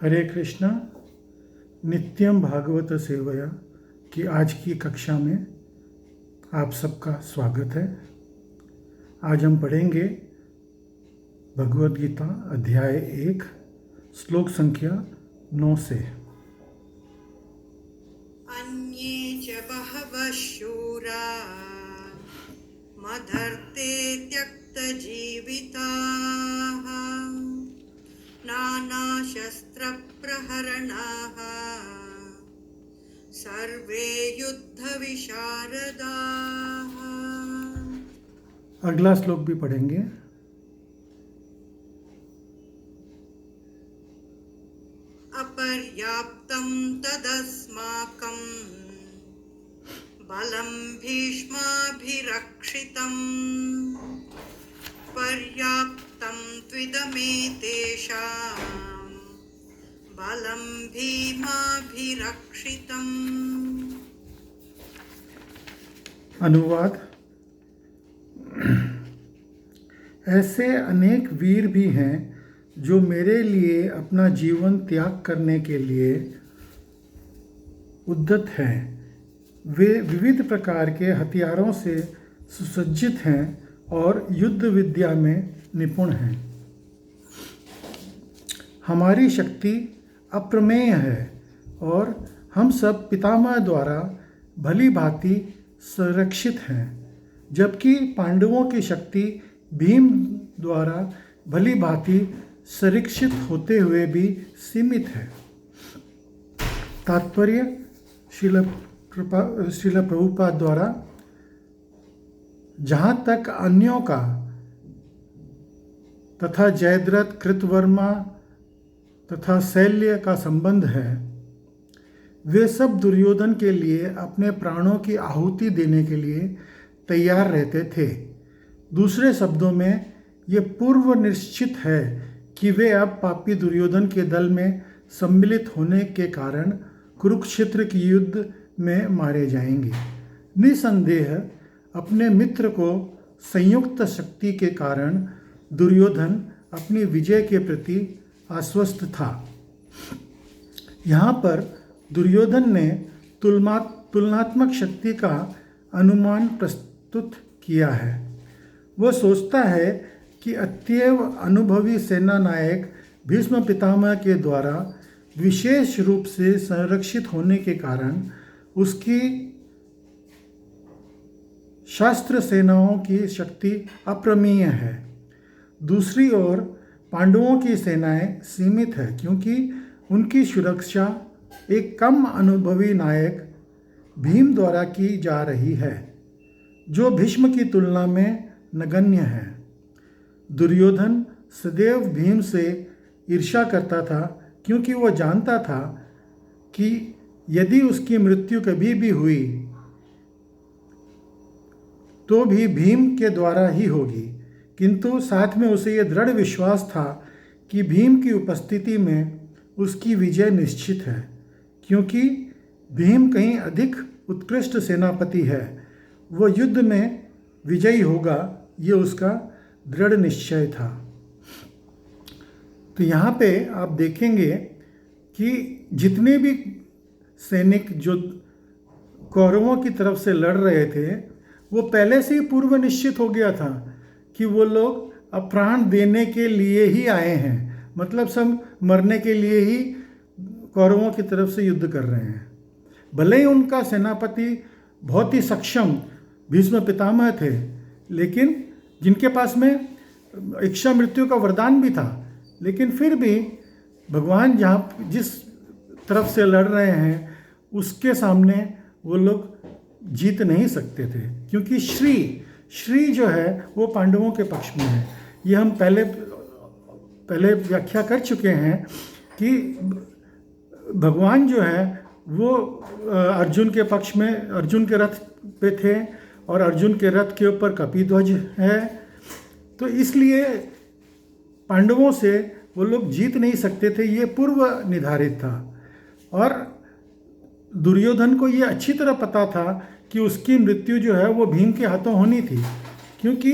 हरे कृष्णा। नित्यम भागवत सेवया की आज की कक्षा में आप सबका स्वागत है। आज हम पढ़ेंगे भगवद गीता अध्याय 1 श्लोक संख्या 9 से। अन्ये च बहवः शूरा मदर्ते त्यक्तजीविताः नानाशस्त्रप्रहरणाः सर्वे युद्धविशारदाः। अगला श्लोक भी पढ़ेंगे। अपर्याप्तं तदस्माकं बलं भीष्माभिरक्षितम् पर्याप्तं त्विदमेतेषां बलं भीमाभिरक्षितम्। अनुवाद। ऐसे अनेक वीर भी हैं जो मेरे लिए अपना जीवन त्याग करने के लिए उद्यत हैं। वे विविध प्रकार के हथियारों से सुसज्जित हैं और युद्ध विद्या में निपुण हैं। हमारी शक्ति अप्रमेय है और हम सब पितामह द्वारा भली भांति संरक्षित हैं, जबकि पांडवों की शक्ति भीम द्वारा भली भांति संरक्षित होते हुए भी सीमित है। तात्पर्य श्रील प्रभुपाद द्वारा जहाँ तक अन्यों का तथा जयद्रथ, कृतवर्मा तथा शैल्य का संबंध है, वे सब दुर्योधन के लिए अपने प्राणों की आहुति देने के लिए तैयार रहते थे। दूसरे शब्दों में ये पूर्व निश्चित है कि वे अब पापी दुर्योधन के दल में सम्मिलित होने के कारण कुरुक्षेत्र की युद्ध में मारे जाएंगे। निसंदेह अपने मित्र को संयुक्त शक्ति के कारण दुर्योधन अपनी विजय के प्रति आश्वस्त था। यहाँ पर दुर्योधन ने तुलनात्मक शक्ति का अनुमान प्रस्तुत किया है। वह सोचता है कि अत्यंत अनुभवी सेना नायक भीष्म पितामह के द्वारा विशेष रूप से संरक्षित होने के कारण उसकी शास्त्र सेनाओं की शक्ति अप्रमेय है। दूसरी ओर पांडवों की सेनाएं सीमित है, क्योंकि उनकी सुरक्षा एक कम अनुभवी नायक भीम द्वारा की जा रही है, जो भीष्म की तुलना में नगण्य है। दुर्योधन सदैव भीम से ईर्ष्या करता था, क्योंकि वह जानता था कि यदि उसकी मृत्यु कभी भी हुई तो भी भीम के द्वारा ही होगी। किंतु साथ में उसे यह दृढ़ विश्वास था कि भीम की उपस्थिति में उसकी विजय निश्चित है, क्योंकि भीम कहीं अधिक उत्कृष्ट सेनापति है। वह युद्ध में विजयी होगा, ये उसका दृढ़ निश्चय था। तो यहाँ पे आप देखेंगे कि जितने भी सैनिक जो कौरवों की तरफ से लड़ रहे थे, वो पहले से ही पूर्व निश्चित हो गया था कि वो लोग अब प्राण देने के लिए ही आए हैं, मतलब सब मरने के लिए ही कौरवों की तरफ से युद्ध कर रहे हैं। भले ही उनका सेनापति बहुत ही सक्षम भीष्म पितामह थे, लेकिन जिनके पास में इच्छा मृत्यु का वरदान भी था, लेकिन फिर भी भगवान जहाँ जिस तरफ से लड़ रहे हैं उसके सामने वो लोग जीत नहीं सकते थे, क्योंकि श्री जो है वो पांडवों के पक्ष में है। ये हम पहले व्याख्या कर चुके हैं कि भगवान जो है वो अर्जुन के पक्ष में, अर्जुन के रथ पे थे और अर्जुन के रथ के ऊपर कपिध्वज है। तो इसलिए पांडवों से वो लोग जीत नहीं सकते थे, ये पूर्व निर्धारित था। और दुर्योधन को ये अच्छी तरह पता था कि उसकी मृत्यु जो है वो भीम के हाथों होनी थी, क्योंकि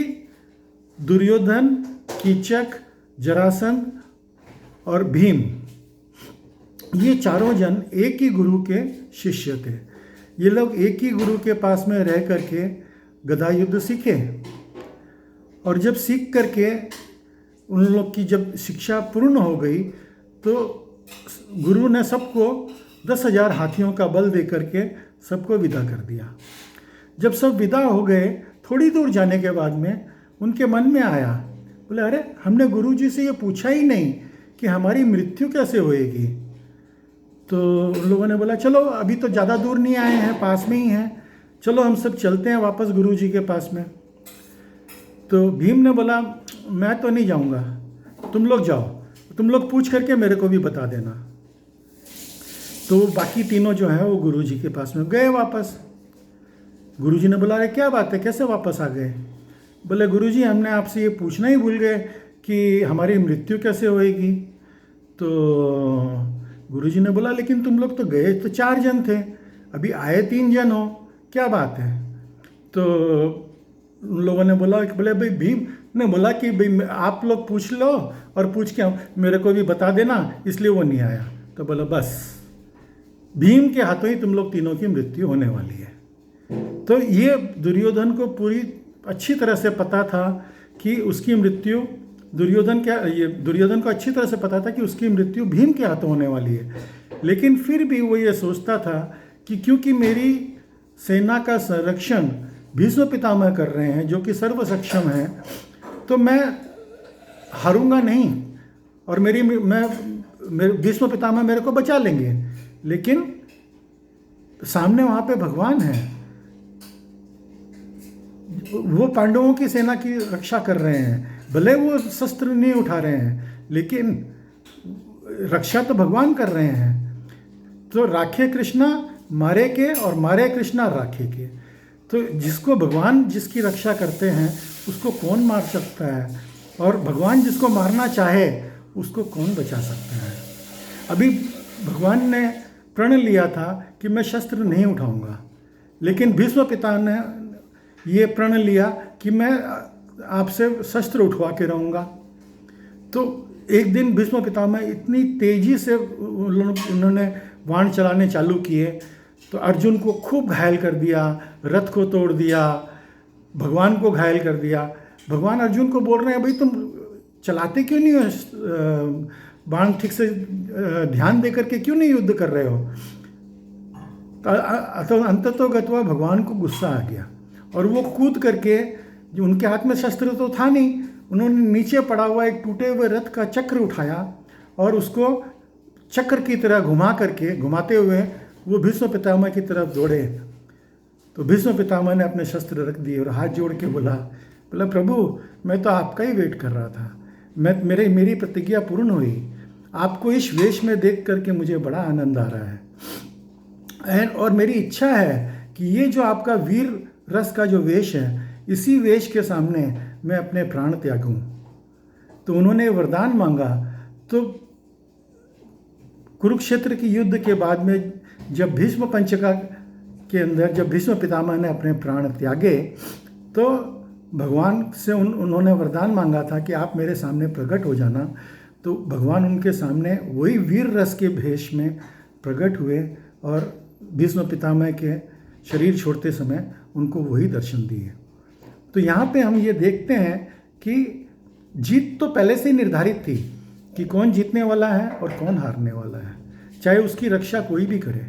दुर्योधन, कीचक, जरासंध और भीम ये चारों जन एक ही गुरु के शिष्य थे। ये लोग एक ही गुरु के पास में रह करके गदा युद्ध सीखे, और जब सीख करके उन लोग की जब शिक्षा पूर्ण हो गई तो गुरु ने सबको 10,000 हाथियों का बल दे करके सबको विदा कर दिया। जब सब विदा हो गए, थोड़ी दूर जाने के बाद में उनके मन में आया, बोले अरे हमने गुरु जी से ये पूछा ही नहीं कि हमारी मृत्यु कैसे होएगी। तो उन लोगों ने बोला चलो अभी तो ज़्यादा दूर नहीं आए हैं, पास में ही हैं, चलो हम सब चलते हैं वापस गुरु जी के पास में। तो भीम ने बोला मैं तो नहीं जाऊंगा, तुम लोग जाओ, तुम लोग पूछ करके मेरे को भी बता देना। तो बाकी तीनों जो हैं वो गुरु जी के पास में गए वापस। गुरु जी ने बोला अरे क्या बात है, कैसे वापस आ गए? बोले गुरु जी हमने आपसे ये पूछना ही भूल गए कि हमारी मृत्यु कैसे होएगी। तो गुरु जी ने बोला लेकिन तुम लोग तो गए तो 4 जन थे, अभी आए 3 जन हो, क्या बात है? तो उन लोगों ने बोला कि बोले भाई भीम ने बोला कि भाई आप लोग पूछ लो और पूछ के मेरे को भी बता देना, इसलिए वो नहीं आया। तो बोला बस भीम के हाथों ही तुम लोग तीनों की मृत्यु होने वाली है। तो ये दुर्योधन को पूरी अच्छी तरह से पता था कि उसकी मृत्यु दुर्योधन को अच्छी तरह से पता था कि उसकी मृत्यु भीम के हाथों होने वाली है। लेकिन फिर भी वो ये सोचता था कि क्योंकि मेरी सेना का संरक्षण भीष्म पितामह कर रहे हैं जो कि सर्वसक्षम हैं, तो मैं हारूंगा नहीं और मेरे भीष्म पितामह मेरे को बचा लेंगे। लेकिन सामने वहाँ पे भगवान है, वो पांडवों की सेना की रक्षा कर रहे हैं, भले वो शस्त्र नहीं उठा रहे हैं लेकिन रक्षा तो भगवान कर रहे हैं। तो राखे कृष्णा मारे के और मारे कृष्णा राखे के। तो जिसको भगवान जिसकी रक्षा करते हैं उसको कौन मार सकता है, और भगवान जिसको मारना चाहे उसको कौन बचा सकता है। अभी भगवान ने प्रण लिया था कि मैं शस्त्र नहीं उठाऊंगा, लेकिन भीष्म पिता ने ये प्रण लिया कि मैं आपसे शस्त्र उठवा के रहूँगा। तो एक दिन भीष्म पितामह इतनी तेज़ी से उन्होंने बाण चलाने चालू किए तो अर्जुन को खूब घायल कर दिया, रथ को तोड़ दिया, भगवान को घायल कर दिया। भगवान अर्जुन को बोल रहे हैं भाई तुम चलाते क्यों नहीं हो बाण ठीक से, ध्यान दे करके क्यों नहीं युद्ध कर रहे हो। तो अंततोगत्वा भगवान को गुस्सा आ गया और वो कूद करके, जो उनके हाथ में शस्त्र तो था नहीं, उन्होंने नीचे पड़ा हुआ एक टूटे हुए रथ का चक्र उठाया और उसको चक्र की तरह घुमाते हुए वो भीष्म पितामह की तरफ दौड़े। तो भीष्म पितामह ने अपने शस्त्र रख दिए और हाथ जोड़ के बोला प्रभु मैं तो आपका ही वेट कर रहा था, मेरी प्रतिज्ञा पूर्ण हुई, आपको इस वेश में देख करके मुझे बड़ा आनंद आ रहा है और मेरी इच्छा है कि ये जो आपका वीर रस का जो वेश है, इसी वेश के सामने मैं अपने प्राण त्यागूं। तो उन्होंने वरदान मांगा। तो कुरुक्षेत्र की युद्ध के बाद में जब भीष्म पंचका के अंदर जब भीष्म पितामह ने अपने प्राण त्यागे तो भगवान से उन्होंने वरदान मांगा था कि आप मेरे सामने प्रकट हो जाना। तो भगवान उनके सामने वही वीर रस के भेष में प्रकट हुए और भीष्म पितामह के शरीर छोड़ते समय उनको वही दर्शन दिए। तो यहाँ पे हम ये देखते हैं कि जीत तो पहले से ही निर्धारित थी कि कौन जीतने वाला है और कौन हारने वाला है, चाहे उसकी रक्षा कोई भी करे।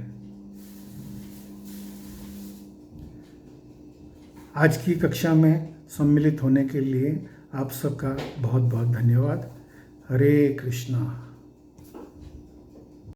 आज की कक्षा में सम्मिलित होने के लिए आप सबका बहुत बहुत धन्यवाद। हरे कृष्णा।